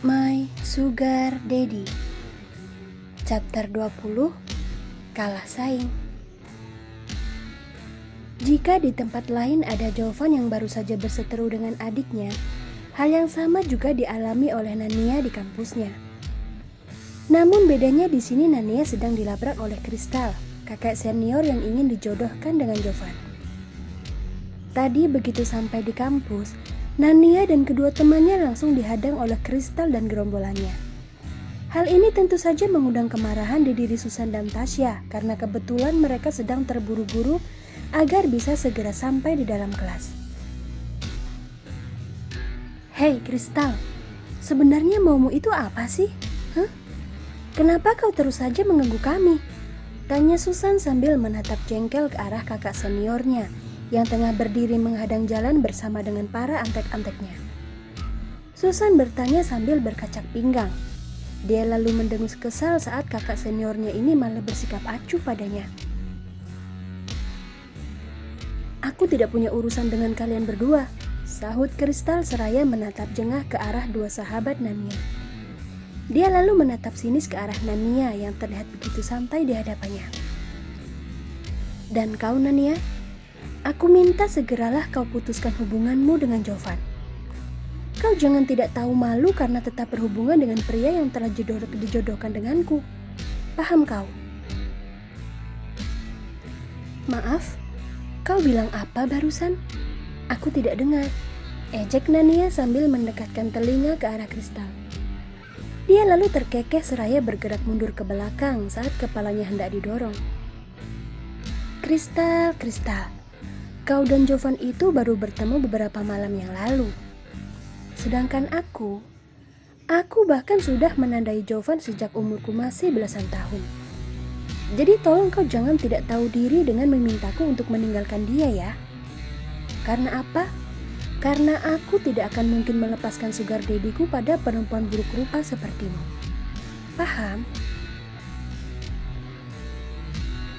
My Sugar Daddy. Chapter 20. Kalah saing. Jika di tempat lain ada Jovan yang baru saja berseteru dengan adiknya, hal yang sama juga dialami oleh Nania di kampusnya. Namun bedanya di sini Nania sedang dilabrak oleh Kristal, kakak senior yang ingin dijodohkan dengan Jovan. Tadi begitu sampai di kampus, Nania dan kedua temannya langsung dihadang oleh Kristal dan gerombolannya. Hal ini tentu saja mengundang kemarahan di diri Susan dan Tasya karena kebetulan mereka sedang terburu-buru agar bisa segera sampai di dalam kelas. Hei Kristal, sebenarnya maumu itu apa sih? Kenapa kau terus saja mengganggu kami? Tanya Susan sambil menatap jengkel ke arah kakak seniornya yang tengah berdiri menghadang jalan bersama dengan para antek-anteknya. Susan bertanya sambil berkacak pinggang. Dia lalu mendengus kesal saat kakak seniornya ini malah bersikap acuh padanya. Aku tidak punya urusan dengan kalian berdua, sahut Kristal seraya menatap jengah ke arah dua sahabat Nania. Dia lalu menatap sinis ke arah Nania yang terlihat begitu santai di hadapannya. Dan kau Nania? Aku minta segeralah kau putuskan hubunganmu dengan Jovan. Kau jangan tidak tahu malu karena tetap berhubungan dengan pria yang telah dijodohkan denganku. Paham kau? Maaf, kau bilang apa barusan? Aku tidak dengar. Ejek Nania sambil mendekatkan telinga ke arah Kristal. Dia lalu terkekeh seraya bergerak mundur ke belakang saat kepalanya hendak didorong. Kristal, kau dan Jovan itu baru bertemu beberapa malam yang lalu. Sedangkan aku bahkan sudah menandai Jovan sejak umurku masih belasan tahun. Jadi tolong kau jangan tidak tahu diri dengan memintaku untuk meninggalkan dia ya. Karena apa? Karena aku tidak akan mungkin melepaskan sugar daddy-ku pada perempuan buruk rupa sepertimu. Paham?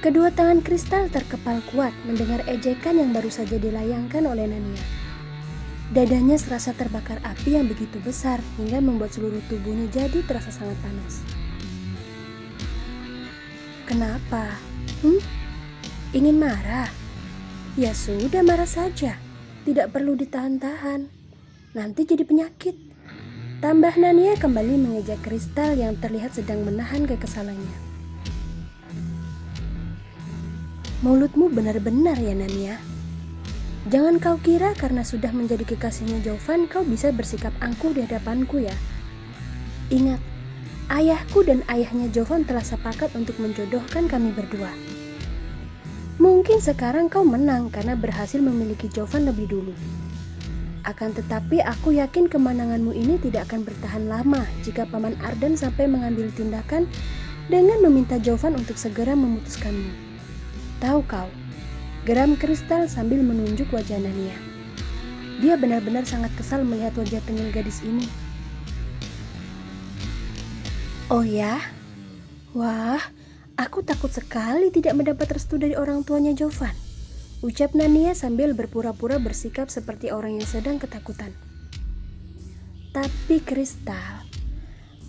Kedua tangan Kristal terkepal kuat mendengar ejekan yang baru saja dilayangkan oleh Nania. Dadanya serasa terbakar api yang begitu besar hingga membuat seluruh tubuhnya jadi terasa sangat panas. Kenapa? Ingin marah? Ya sudah marah saja. Tidak perlu ditahan-tahan. Nanti jadi penyakit. Tambah Nania kembali mengejek Kristal yang terlihat sedang menahan kekesalannya. Mulutmu benar-benar ya Nania. Jangan kau kira karena sudah menjadi kekasihnya Jovan kau bisa bersikap angkuh di hadapanku ya. Ingat, ayahku dan ayahnya Jovan telah sepakat untuk menjodohkan kami berdua. Mungkin sekarang kau menang karena berhasil memiliki Jovan lebih dulu. Akan tetapi aku yakin kemenanganmu ini tidak akan bertahan lama jika Paman Arden sampai mengambil tindakan dengan meminta Jovan untuk segera memutuskanmu. Tahu kau, geram Kristal sambil menunjuk wajah Nania. Dia benar-benar sangat kesal melihat wajah tengil gadis ini. Oh ya? Wah, aku takut sekali tidak mendapat restu dari orang tuanya Jovan, ucap Nania sambil berpura-pura bersikap seperti orang yang sedang ketakutan. Tapi Kristal,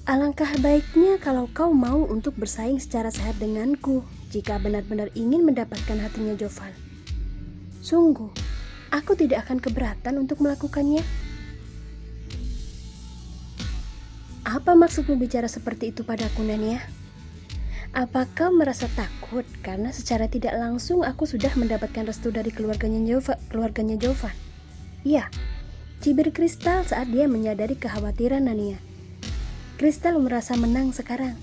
alangkah baiknya kalau kau mau untuk bersaing secara sehat denganku jika benar-benar ingin mendapatkan hatinya Jovan. Sungguh, aku tidak akan keberatan untuk melakukannya. Apa maksudmu bicara seperti itu padaku, Nania? Apa kau merasa takut karena secara tidak langsung aku sudah mendapatkan restu dari keluarganya Jovan? Iya, cibir Kristal saat dia menyadari kekhawatiran Nania. Kristal merasa menang sekarang.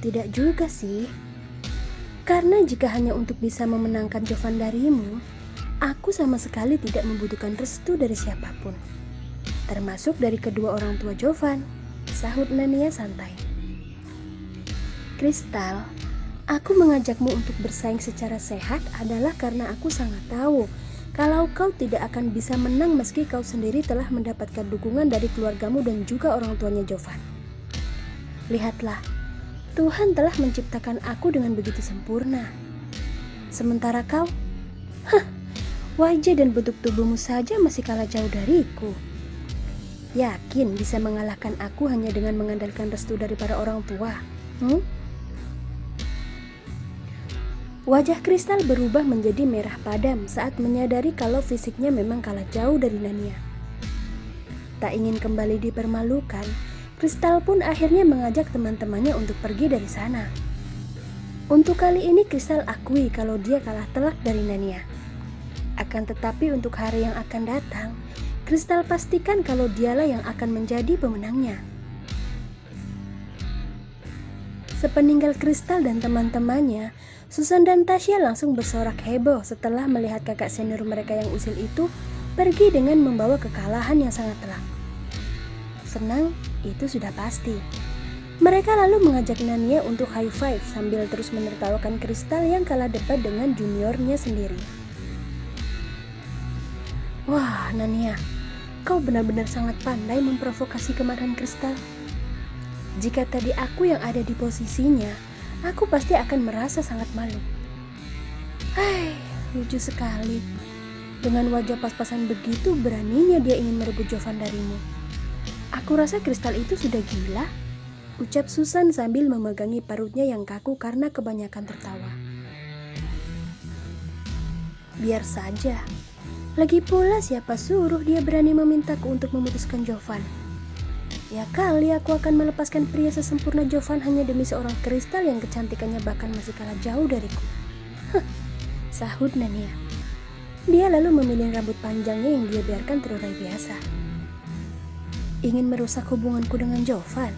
Tidak juga sih. Karena jika hanya untuk bisa memenangkan Jovan darimu, aku sama sekali tidak membutuhkan restu dari siapapun. Termasuk dari kedua orang tua Jovan, sahut Nania santai. Kristal, aku mengajakmu untuk bersaing secara sehat adalah karena aku sangat tahu kalau kau tidak akan bisa menang meski kau sendiri telah mendapatkan dukungan dari keluargamu dan juga orang tuanya Jovan. Lihatlah, Tuhan telah menciptakan aku dengan begitu sempurna. Sementara kau, Wajah dan bentuk tubuhmu saja masih kalah jauh dariku. Yakin bisa mengalahkan aku hanya dengan mengandalkan restu dari para orang tua? Wajah Kristal berubah menjadi merah padam saat menyadari kalau fisiknya memang kalah jauh dari Nania. Tak ingin kembali dipermalukan, Kristal pun akhirnya mengajak teman-temannya untuk pergi dari sana. Untuk kali ini Kristal akui kalau dia kalah telak dari Nania. Akan tetapi untuk hari yang akan datang, Kristal pastikan kalau dialah yang akan menjadi pemenangnya. Sepeninggal Kristal dan teman-temannya, Susan dan Tasya langsung bersorak heboh setelah melihat kakak senior mereka yang usil itu pergi dengan membawa kekalahan yang sangat telak. Senang, itu sudah pasti. Mereka lalu mengajak Nania untuk high five sambil terus menertawakan Kristal yang kalah debat dengan juniornya sendiri. Wah, Nania, kau benar-benar sangat pandai memprovokasi kemarahan Kristal. Jika tadi aku yang ada di posisinya, aku pasti akan merasa sangat malu. Hai, lucu sekali. Dengan wajah pas-pasan begitu beraninya dia ingin merebut Jovan darimu. Aku rasa Kristal itu sudah gila, ucap Susan sambil memegangi parutnya yang kaku karena kebanyakan tertawa. Biar saja. Lagi pula siapa suruh dia berani memintaku untuk memutuskan Jovan? Ya kali aku akan melepaskan pria sesempurna Jovan hanya demi seorang Kristal yang kecantikannya bahkan masih kalah jauh dariku. Sahut Nania. Dia lalu memilih rambut panjangnya yang dia biarkan terurai biasa. Ingin merusak hubunganku dengan Jovan?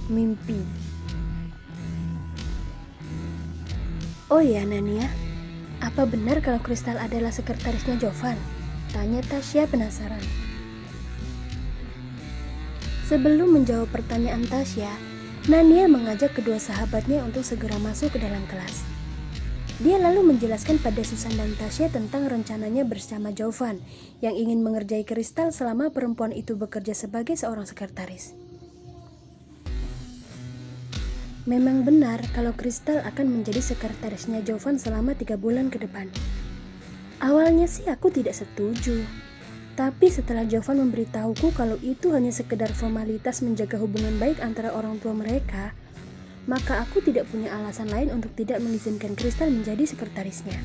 Mimpi. Oh ya Nania, apa benar kalau Kristal adalah sekretarisnya Jovan? Tanya Tasya penasaran. Sebelum menjawab pertanyaan Tasya, Nania mengajak kedua sahabatnya untuk segera masuk ke dalam kelas. Dia lalu menjelaskan pada Susan dan Tasya tentang rencananya bersama Jovan yang ingin mengerjai Kristal selama perempuan itu bekerja sebagai seorang sekretaris. Memang benar kalau Kristal akan menjadi sekretarisnya Jovan selama 3 bulan ke depan. Awalnya sih aku tidak setuju. Tapi setelah Jovan memberitahuku kalau itu hanya sekedar formalitas menjaga hubungan baik antara orang tua mereka, maka aku tidak punya alasan lain untuk tidak mengizinkan Kristal menjadi sekretarisnya.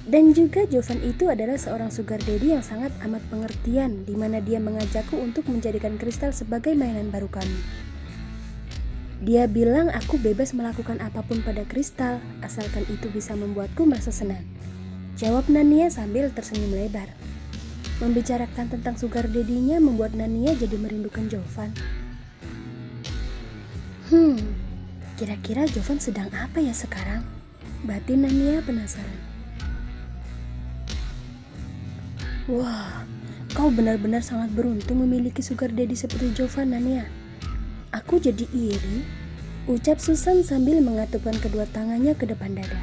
Dan juga Jovan itu adalah seorang sugar daddy yang sangat amat pengertian, di mana dia mengajakku untuk menjadikan Kristal sebagai mainan baru kami. Dia bilang aku bebas melakukan apapun pada Kristal, asalkan itu bisa membuatku merasa senang. Jawab Nania sambil tersenyum lebar. Membicarakan tentang sugar daddy-nya membuat Nania jadi merindukan Jovan. Kira-kira Jovan sedang apa ya sekarang? Batin Nania penasaran. Wah, kau benar-benar sangat beruntung memiliki sugar daddy seperti Jovan, Nania. Aku jadi iri, ucap Susan sambil mengatupkan kedua tangannya ke depan dada.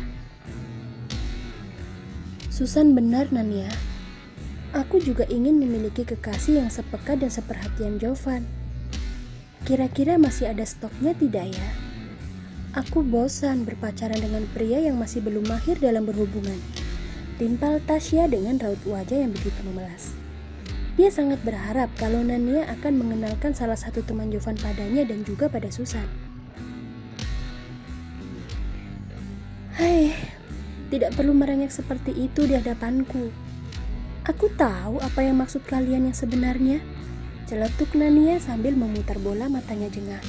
Susan benar, Nania. Aku juga ingin memiliki kekasih yang sepeka dan seperhatian Jovan. Kira-kira masih ada stoknya tidak ya? Aku bosan berpacaran dengan pria yang masih belum mahir dalam berhubungan. Timpal Tasya dengan raut wajah yang begitu memelas. Dia sangat berharap kalau Nania akan mengenalkan salah satu teman Jovan padanya dan juga pada Susan. Hai, tidak perlu merengek seperti itu di hadapanku. Aku tahu apa yang maksud kalian yang sebenarnya. Celetuk Nania sambil memutar bola matanya jengah.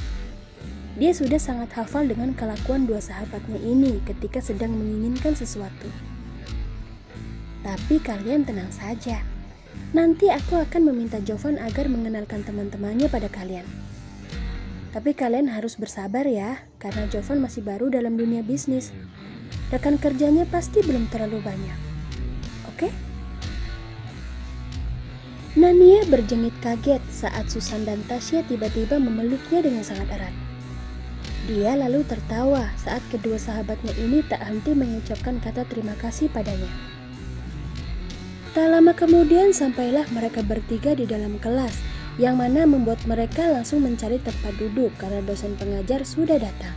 Dia sudah sangat hafal dengan kelakuan dua sahabatnya ini ketika sedang menginginkan sesuatu. Tapi kalian tenang saja. Nanti aku akan meminta Jovan agar mengenalkan teman-temannya pada kalian. Tapi kalian harus bersabar ya, karena Jovan masih baru dalam dunia bisnis. Rekan kerjanya pasti belum terlalu banyak. Oke? Nania berjengit kaget saat Susan dan Tasya tiba-tiba memeluknya dengan sangat erat. Dia lalu tertawa saat kedua sahabatnya ini tak henti mengucapkan kata terima kasih padanya. Tak lama kemudian sampailah mereka bertiga di dalam kelas, yang mana membuat mereka langsung mencari tempat duduk karena dosen pengajar sudah datang.